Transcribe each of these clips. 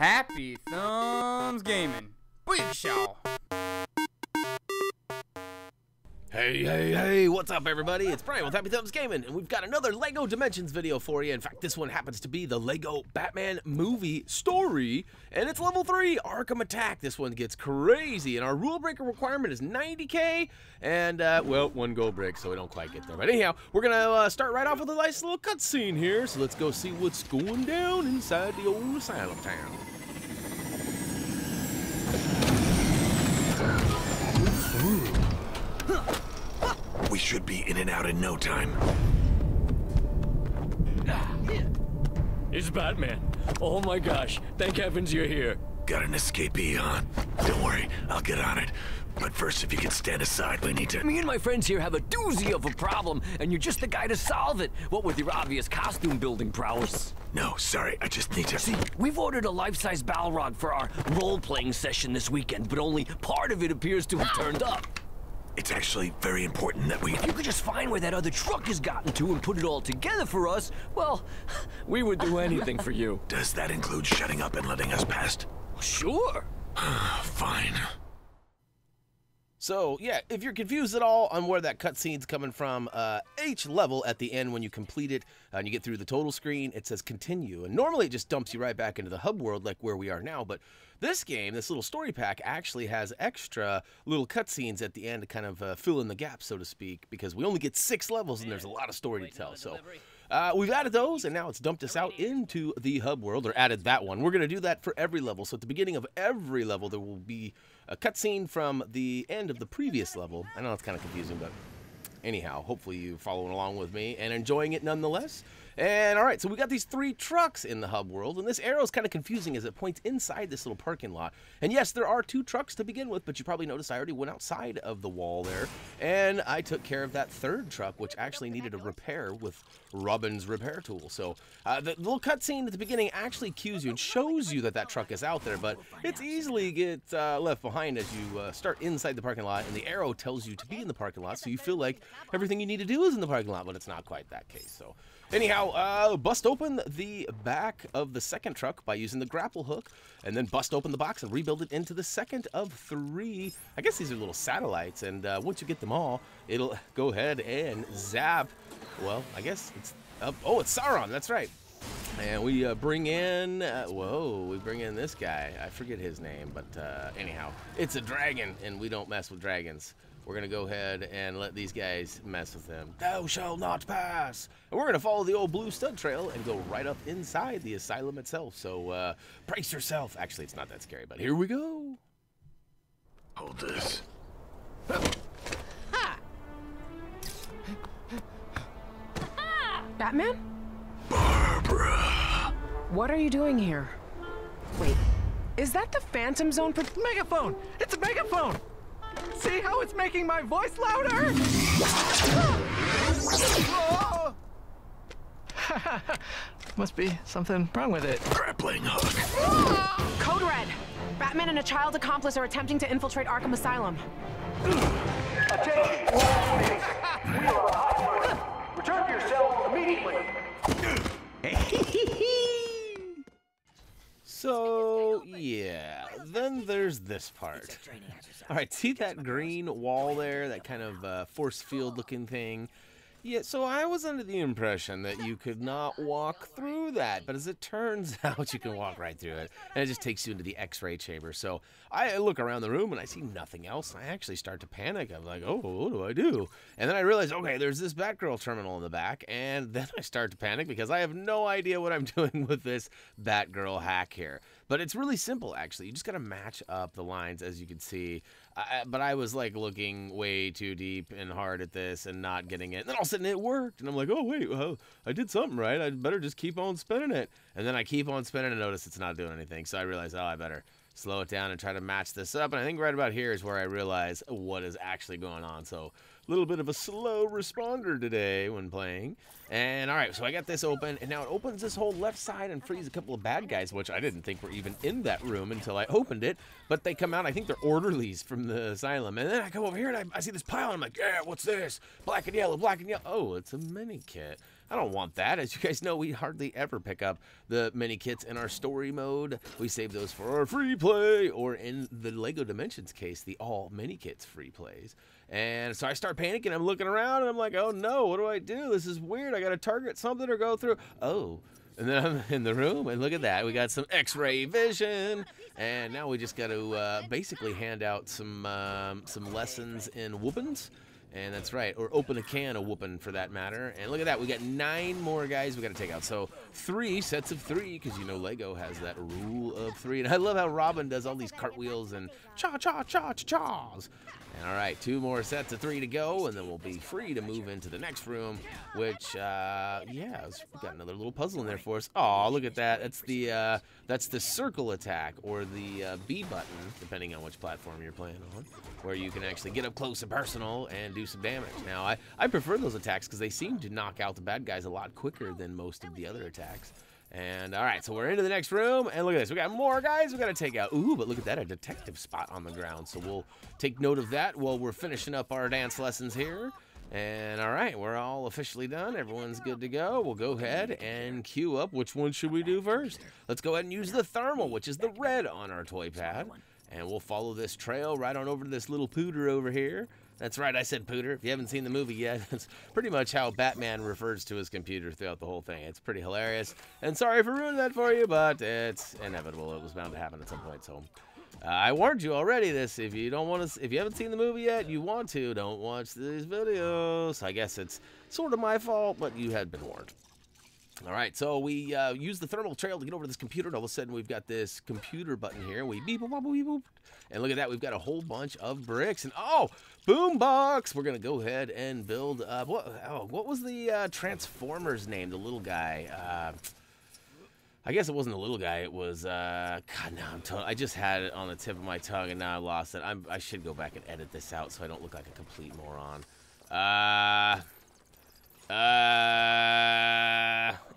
Happy Thumbs Gaming. Big show. Hey, what's up everybody? It's Brian with Happy Thumbs Gaming, and we've got another LEGO Dimensions video for you. In fact, this one happens to be the LEGO Batman movie story, and it's level 3, Arkham Attack. This one gets crazy, and our rule breaker requirement is 90k, and, well, one gold break, so we don't quite get there. But anyhow, we're gonna start right off with a nice little cutscene here, so let's go see what's going down inside the old asylum town. We should be in and out in no time. It's Batman. Oh my gosh, thank heavens you're here. Got an escapee on. Don't worry, I'll get on it. But first, if you could stand aside, we need to... Me and my friends here have a doozy of a problem, and you're just the guy to solve it. What with your obvious costume building prowess. No, sorry, I just need to... See, we've ordered a life-size Balrog for our role-playing session this weekend, but only part of it appears to have turned up. It's actually very important that we... If you could just find where that other truck has gotten to and put it all together for us, well, we would do anything for you. Does that include shutting up and letting us past? Sure. Fine. So, yeah, if you're confused at all on where that cutscene's coming from, each level at the end when you complete it and you get through the total screen, it says continue. And normally it just dumps you right back into the hub world like where we are now, but this game, this little story pack, actually has extra little cutscenes at the end to kind of fill in the gaps, so to speak, because we only get 6 levels and there's a lot of story to tell. So we've added those, and now it's dumped us out into the hub world, or added that one. We're going to do that for every level. So at the beginning of every level, there will be a cutscene from the end of the previous level. I know it's kind of confusing, but anyhow, hopefully you're following along with me and enjoying it nonetheless. And all right, so we got these 3 trucks in the hub world, and this arrow is kind of confusing as it points inside this little parking lot. And yes, there are 2 trucks to begin with, but you probably noticed I already went outside of the wall there, and I took care of that 3rd truck, which actually needed a repair with Robin's repair tool. So the little cutscene at the beginning actually cues you and shows you that that truck is out there, but it's easily gets left behind as you start inside the parking lot, and the arrow tells you to be in the parking lot, so you feel like everything you need to do is in the parking lot, but it's not quite that case. So anyhow, bust open the back of the 2nd truck by using the grapple hook, and then bust open the box and rebuild it into the 2nd of 3. I guess these are little satellites, and once you get them all, it'll go ahead and zap. Well, I guess it's... oh, it's Sauron, that's right. And we bring in... we bring in this guy. I forget his name, but anyhow, it's a dragon, and we don't mess with dragons. We're going to go ahead and let these guys mess with them. Thou shalt not pass! And we're going to follow the old blue stud trail and go right up inside the asylum itself. So, brace yourself. Actually, it's not that scary, but here we go. Hold this. Batman? Barbara! What are you doing here? Wait, is that the Phantom Zone? Megaphone! It's a megaphone! See how it's making my voice louder? Must be something wrong with it. Grappling hook. Code Red! Batman and a child accomplice are attempting to infiltrate Arkham Asylum. Attention, all inmates. We are a hot alert. Return to your cells immediately. So, yeah, then there's this part. All right, see that green wall there, that kind of force field looking thing? Yeah, so I was under the impression that you could not walk through that, but as it turns out, you can walk right through it, and it just takes you into the X-ray chamber. So I look around the room, and I see nothing else, and I actually start to panic. I'm like, oh, what do I do? And then I realize, okay, there's this Batgirl terminal in the back, and then I start to panic because I have no idea what I'm doing with this Batgirl hack here. But it's really simple, actually. You just got to match up the lines, as you can see. But I was, like, looking way too deep and hard at this and not getting it. And then all of a sudden it worked. And I'm like, oh, wait, well, I did something right. I better just keep on spinning it. And then I keep on spinning and notice it's not doing anything. So I realized, oh, I better slow it down and try to match this up. And I think right about here is where I realize what is actually going on. So a little bit of a slow responder today when playing. And all right, so I got this open, and now it opens this whole left side and frees a couple of bad guys, which I didn't think were even in that room until I opened it. But they come out, I think they're orderlies from the asylum. And then I come over here and I see this pile, and I'm like, yeah, what's this? Black and yellow, black and yellow. Oh, it's a mini kit. I don't want that. As you guys know, we hardly ever pick up the mini kits in our story mode. We save those for our free play, or in the LEGO Dimensions case, the all mini kits free plays. And so I start panicking. I'm looking around and I'm like, oh no, what do I do? This is weird. I got to target something or go through. Oh. And then I'm in the room, and look at that. We got some X-ray vision, and now we just got to basically hand out some lessons in whoopins. And that's right, or open a can of whooping for that matter. And look at that, we got 9 more guys we got to take out. So 3 sets of 3, because you know Lego has that rule of 3. And I love how Robin does all these cartwheels and cha-cha-cha-cha-chas. And all right, 2 more sets of 3 to go, and then we'll be free to move into the next room, which, yeah, we've got another little puzzle in there for us. Oh, look at that. That's the circle attack, or the B button, depending on which platform you're playing on, where you can actually get up close and personal and do some damage. Now, I prefer those attacks because they seem to knock out the bad guys a lot quicker than most of the other attacks. And all right, so we're into the next room, and look at this. We got more guys we got to take out. Ooh, but look at that, a detective spot on the ground. So we'll take note of that while we're finishing up our dance lessons here. And all right, we're all officially done. Everyone's good to go. We'll go ahead and queue up. Which one should we do first? Let's go ahead and use the thermal, which is the red on our toy pad. And we'll follow this trail right on over to this little pooter over here. That's right, I said pooter. If you haven't seen the movie yet, it's pretty much how Batman refers to his computer throughout the whole thing. It's pretty hilarious. And sorry for ruining that for you, but it's inevitable. It was bound to happen at some point. So I warned you already. If you haven't seen the movie yet, you want to, don't watch these videos. I guess it's sort of my fault, but you had been warned. All right, so we use the thermal trail to get over to this computer, and all of a sudden we've got this computer button here. We beep, boop, boop, boop, boop. And look at that, we've got a whole bunch of bricks. And oh, boombox! We're going to go ahead and build, what was the Transformers name, the little guy? I guess it wasn't the little guy, it was, God, now I just had it on the tip of my tongue, and now I lost it. I should go back and edit this out so I don't look like a complete moron.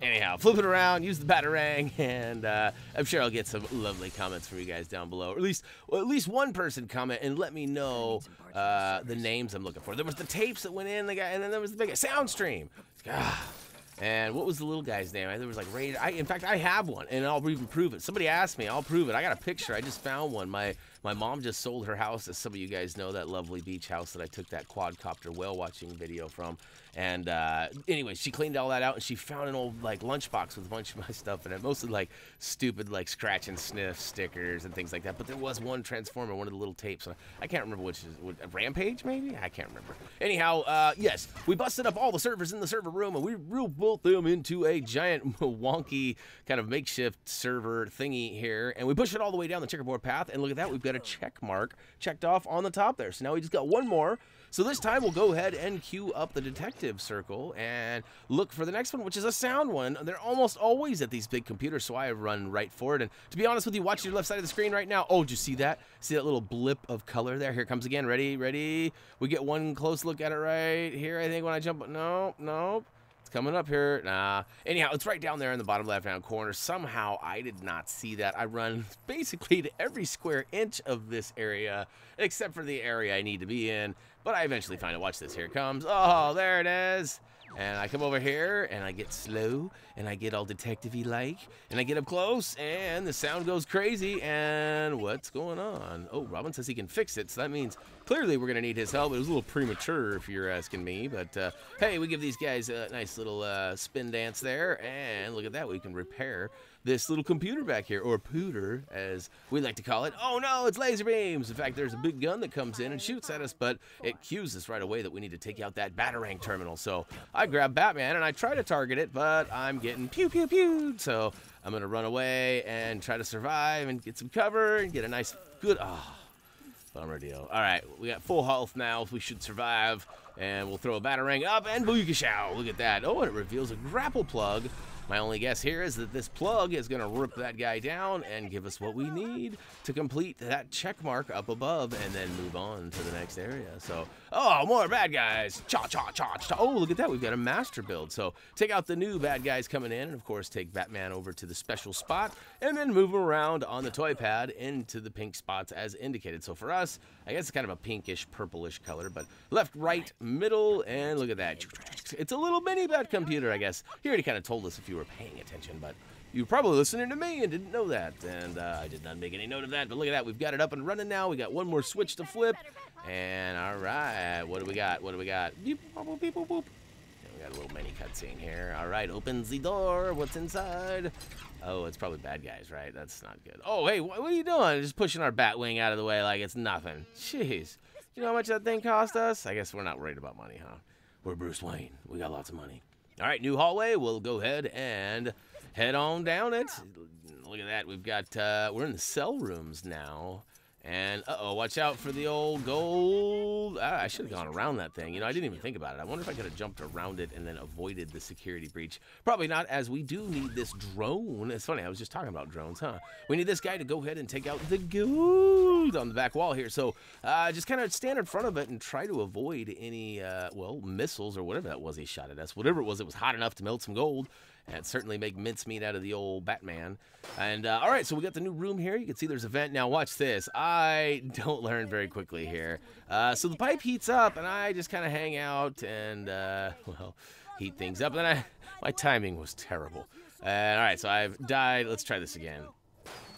Anyhow, flip it around, use the Batarang, and I'm sure I'll get some lovely comments from you guys down below. Or at least one person comment and let me know the names I'm looking for. There was the tapes that went in, and then there was the big sound stream. And what was the little guy's name? There was like Raider. In fact, I have one, and I'll even prove it. Somebody asked me, I'll prove it. I got a picture. I just found one. My mom just sold her house, as some of you guys know, that lovely beach house that I took that quadcopter whale watching video from. And anyway, she cleaned all that out, and she found an old like lunchbox with a bunch of my stuff in it, mostly like stupid like scratch and sniff stickers and things like that. But there was one Transformer, one of the little tapes. I can't remember which is Rampage, maybe. I can't remember. Anyhow, yes, we busted up all the servers in the server room, and we rebuilt them into a giant wonky kind of makeshift server thingy here, and we pushed it all the way down the checkerboard path. And look at that, we've got a check mark checked off on the top there. So now we just got one more. So this time we'll go ahead and queue up the detective circle and look for the next one, which is a sound one. They're almost always at these big computers, so I run right for it. And to be honest with you, watching your left side of the screen right now. Oh, did you see that? See that little blip of color there? Here it comes again. Ready? Ready? We get one close look at it right here, I think, when I jump. No. Coming up here. Nah. Anyhow, it's right down there in the bottom left-hand corner. Somehow, I did not see that. I run basically to every square inch of this area, except for the area I need to be in. But I eventually find it. Watch this. Here it comes. Oh, there it is. And I come over here, and I get slow, and I get all detective-y like, and I get up close, and the sound goes crazy, and what's going on? Oh, Robin says he can fix it, so that means clearly we're going to need his help. It was a little premature, if you're asking me, but hey, we give these guys a nice little spin dance there, and look at that, we can repair this little computer back here, or pooter, as we like to call it. Oh no, it's laser beams! In fact, there's a big gun that comes in and shoots at us, but it cues us right away that we need to take out that Batarang terminal. So I grab Batman and I try to target it, but I'm getting pew-pew-pewed. So I'm gonna run away and try to survive and get some cover and get a nice, good, bummer deal. All right, we got full health now. We should survive, and we'll throw a Batarang up and booyakashow. Look at that. Oh, and it reveals a grapple plug. My only guess here is that this plug is going to rip that guy down and give us what we need to complete that check mark up above and then move on to the next area. So, oh, more bad guys. Cha-cha-cha-cha. Oh, look at that. We've got a master build. So take out the new bad guys coming in and, of course, take Batman over to the special spot and then move him around on the toy pad into the pink spots as indicated. So for us, I guess it's kind of a pinkish, purplish color, but left, right, middle, and look at that. It's a little mini-bat computer, I guess. He already kind of told us if you were paying attention, but you were probably listening to me and didn't know that, and I did not make any note of that, but look at that. We've got it up and running now. We got one more switch to flip, and all right, what do we got? What do we got? Beep, boop, beep, boop, boop. We got a little mini cutscene here. All right, opens the door. What's inside? Oh, it's probably bad guys, right? That's not good. Oh, hey, what are you doing? Just pushing our Batwing out of the way like it's nothing. Jeez. You know how much that thing cost us? I guess we're not worried about money, huh? We're Bruce Wayne. We got lots of money. All right, new hallway. We'll go ahead and head on down it. Look at that. We've got, we're in the cell rooms now. And, uh-oh, watch out for the old gold. I should have gone around that thing. You know, I didn't even think about it. I wonder if I could have jumped around it and then avoided the security breach. Probably not, as we do need this drone. It's funny, I was just talking about drones, huh? We need this guy to go ahead and take out the gold on the back wall here. So, just kind of stand in front of it and try to avoid any, well, missiles or whatever that was he shot at us. Whatever it was hot enough to melt some gold. And certainly make mincemeat out of the old Batman. And, all right, so we got the new room here. You can see there's a vent. Now, watch this. I don't learn very quickly here. So the pipe heats up, and I just kind of hang out and, well, heat things up. And then my timing was terrible. And, all right, so I've died. Let's try this again.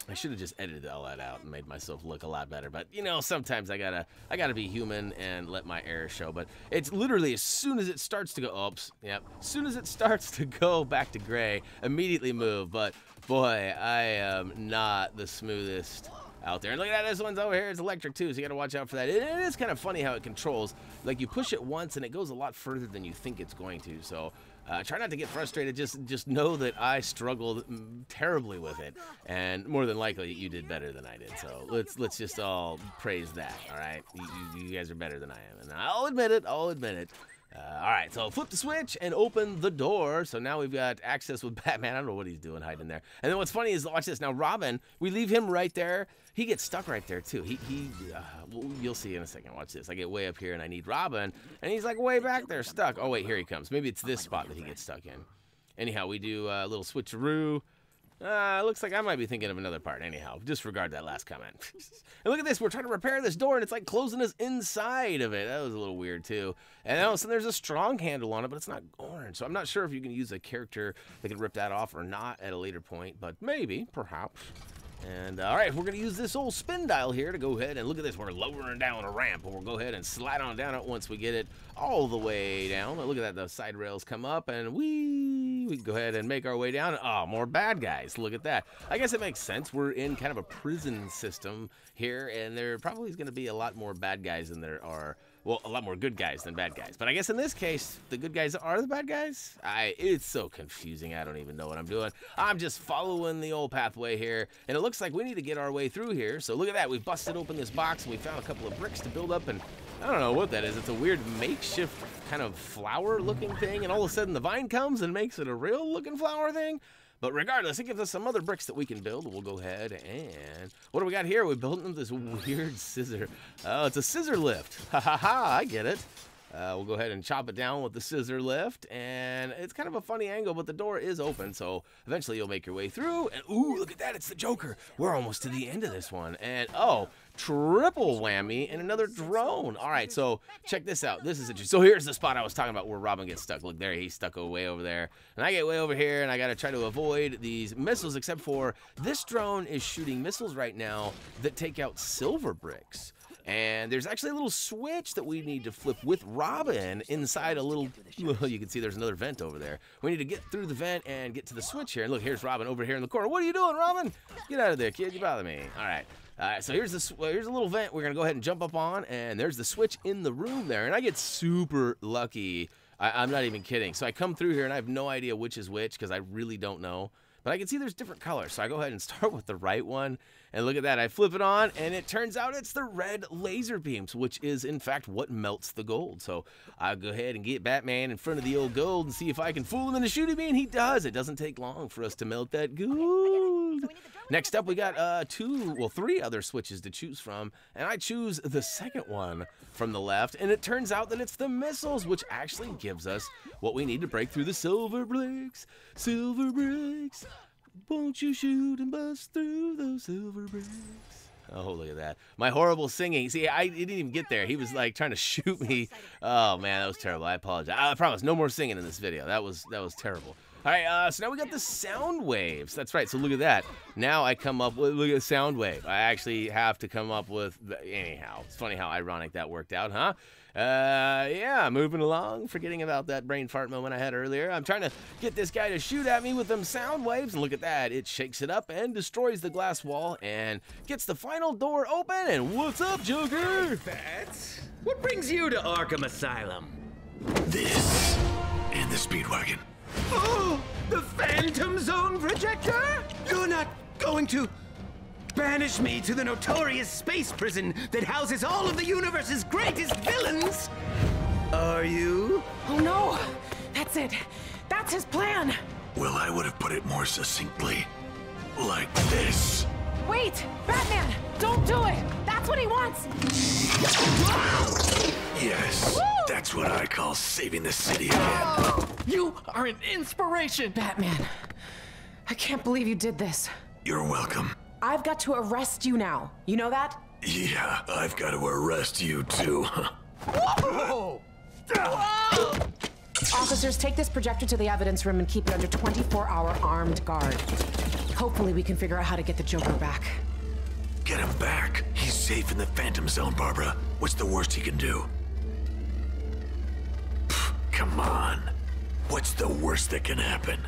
I should have just edited all that out and made myself look a lot better. But, you know, sometimes I gotta be human and let my errors show. But it's literally as soon as it starts to go, oops, yep. As soon as it starts to go back to gray, immediately move. But, boy, I am not the smoothest out there. And look at that, this one's over here. It's electric, too, so you got to watch out for that. It is kind of funny how it controls. Like, you push it once, and it goes a lot further than you think it's going to. So try not to get frustrated. Just know that I struggled terribly with it. And more than likely, you did better than I did. So let's just all praise that, all right? You guys are better than I am. And I'll admit it. I'll admit it. All right, so flip the switch and open the door. So now we've got access with Batman. I don't know what he's doing hiding there. And then what's funny is, watch this. Now, Robin, we leave him right there. He gets stuck right there, too. You'll see in a second. Watch this. I get way up here, and I need Robin. And he's, like, way back there stuck. Oh, wait, here he comes. Maybe it's this spot that he gets stuck in. Anyhow, we do a little switcheroo. Looks like I might be thinking of another part. Anyhow, disregard that last comment. And look at this. We're trying to repair this door, and it's like closing us inside of it. That was a little weird, too. And all of a sudden, there's a strong handle on it, but it's not orange. So I'm not sure if you can use a character that can rip that off or not at a later point, but maybe, perhaps. And, all right, we're going to use this old spin dial here to go ahead and look at this. We're lowering down a ramp, and we'll go ahead and slide on down it once we get it all the way down. Look at that. The side rails come up, and we can go ahead and make our way down. Oh, more bad guys. Look at that. I guess it makes sense. We're in kind of a prison system here, and there probably is going to be a lot more bad guys than there are. Well, a lot more good guys than bad guys. But I guess in this case, the good guys are the bad guys? It's so confusing. I don't even know what I'm doing. I'm just following the old pathway here. And it looks like we need to get our way through here. So look at that. We busted open this box, and we found a couple of bricks to build up. And I don't know what that is. It's a weird makeshift kind of flower-looking thing. And all of a sudden, the vine comes and makes it a real-looking flower thing. But regardless, it gives us some other bricks that we can build. We'll go ahead and... What do we got here? We're building this weird scissor. Oh, it's a scissor lift. Ha ha ha, I get it. We'll go ahead and chop it down with the scissor lift. And it's kind of a funny angle, but the door is open. So eventually you'll make your way through. And ooh, look at that. It's the Joker. We're almost to the end of this one. And oh, triple whammy and another drone. All right, so check this out. This is interesting. So here's the spot I was talking about where Robin gets stuck. Look there, he's stuck way over there. And I get way over here, and I got to try to avoid these missiles, except for this drone is shooting missiles right now that take out silver bricks. And there's actually a little switch that we need to flip with Robin inside a little, well, you can see there's another vent over there. We need to get through the vent and get to the switch here. And look, here's Robin over here in the corner. What are you doing, Robin? Get out of there, kid. You bother me. All right. So here's a little vent we're going to go ahead and jump up on, and there's the switch in the room there. And I get super lucky. I'm not even kidding. So I come through here, and I have no idea which is which because I really don't know. But I can see there's different colors, so I go ahead and start with the right one. And look at that, I flip it on, and it turns out it's the red laser beams, which is, in fact, what melts the gold. So I'll go ahead and get Batman in front of the old gold and see if I can fool him into shooting me, and he does. It doesn't take long for us to melt that gold. Next up, we got three other switches to choose from, and I choose the second one from the left, and it turns out that it's the missiles, which actually gives us what we need to break through the silver bricks. Silver bricks, won't you shoot and bust through those silver bricks? Oh, look at that. My horrible singing. See, I didn't even get there. He was like trying to shoot me. Oh, man, that was terrible. I apologize. I promise, no more singing in this video. That was terrible. All right, so now we got the sound waves. That's right, so look at that. Now I come up with, look at the sound wave. I actually have to come up with, anyhow, it's funny how ironic that worked out, huh? Yeah, moving along, forgetting about that brain fart moment I had earlier. I'm trying to get this guy to shoot at me with them sound waves, and look at that. It shakes it up and destroys the glass wall and gets the final door open, and what's up, Joker? Bats? What brings you to Arkham Asylum? This and the Speedwagon. Oh, the Phantom Zone projector? You're not going to banish me to the notorious space prison that houses all of the universe's greatest villains? Are you? Oh no! That's it! That's his plan! Well, I would have put it more succinctly. Like this. Wait! Batman! Don't do it! That's what he wants! Yes, that's what I call saving the city again. You are an inspiration! Batman, I can't believe you did this. You're welcome. I've got to arrest you now. You know that? Yeah, I've got to arrest you too. Whoa! Officers, take this projector to the evidence room and keep it under 24-hour armed guard. Hopefully we can figure out how to get the Joker back. Get him back. He's safe in the Phantom Zone, Barbara. What's the worst he can do? Pfft, come on. What's the worst that can happen?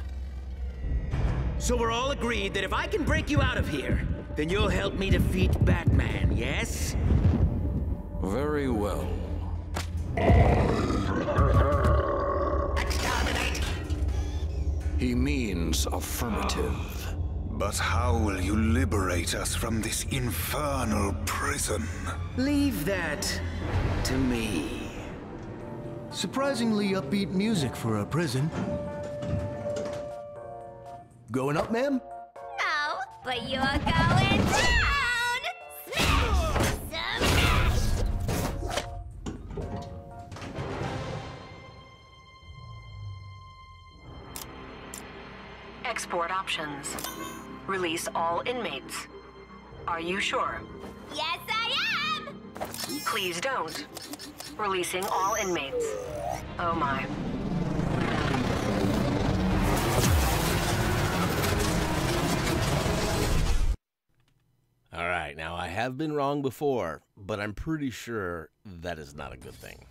So we're all agreed that if I can break you out of here, then you'll help me defeat Batman, yes? Very well. Exterminate! He means affirmative. But how will you liberate us from this infernal prison? Leave that to me. Surprisingly upbeat music for a prison. Going up, ma'am? No, but you're going down! Smash! Smash! Export options. Release all inmates. Are you sure? Yes, I am! Please don't. Releasing all inmates. Oh my. All right, now I have been wrong before, but I'm pretty sure that is not a good thing.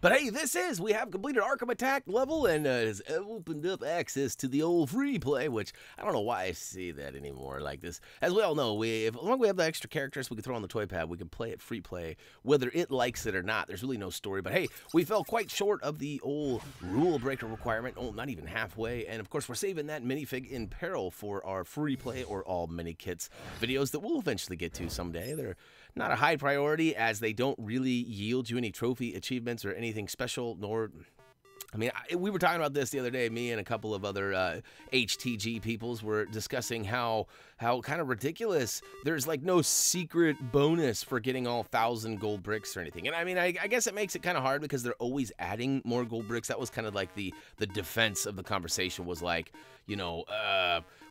But hey, we have completed Arkham Attack level and has opened up access to the old free play, which I don't know why I say that anymore like this. As we all know, as long as we have the extra characters we can throw on the toy pad, we can play it free play, whether it likes it or not. There's really no story, but hey, we fell quite short of the old rule breaker requirement, not even halfway, and of course we're saving that minifig in peril for our free play or all MINIKITS videos that we'll eventually get to someday. They're not a high priority as they don't really yield you any trophy achievements or anything special, nor... I mean, we were talking about this the other day. Me and a couple of other HTG peoples were discussing how kind of ridiculous there's like no secret bonus for getting all 1,000 gold bricks or anything. And I mean, I guess it makes it kind of hard because they're always adding more gold bricks. That was kind of like the defense of the conversation was like, you know,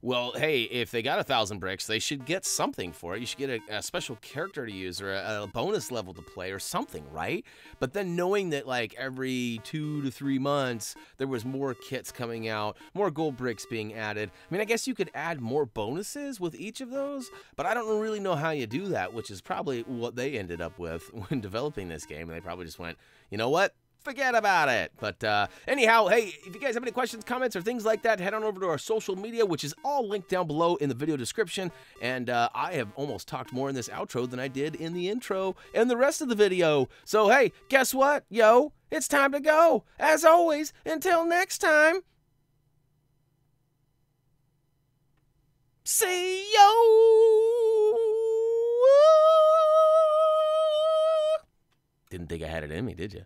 well, hey, if they got 1,000 bricks, they should get something for it. You should get a special character to use or a bonus level to play or something, right? But then knowing that like every 2 to 3 months, there was more kits coming out, more gold bricks being added. I mean, I guess you could add more bonuses with each of those, but I don't really know how you do that, which is probably what they ended up with when developing this game. And they probably just went, you know what? Forget about it. But anyhow, hey, if you guys have any questions, comments, or things like that, head on over to our social media, which is all linked down below in the video description. And I have almost talked more in this outro than I did in the intro and the rest of the video. So, hey, guess what? Yo, it's time to go. As always, until next time. See yo! Didn't think I had it in me, did you?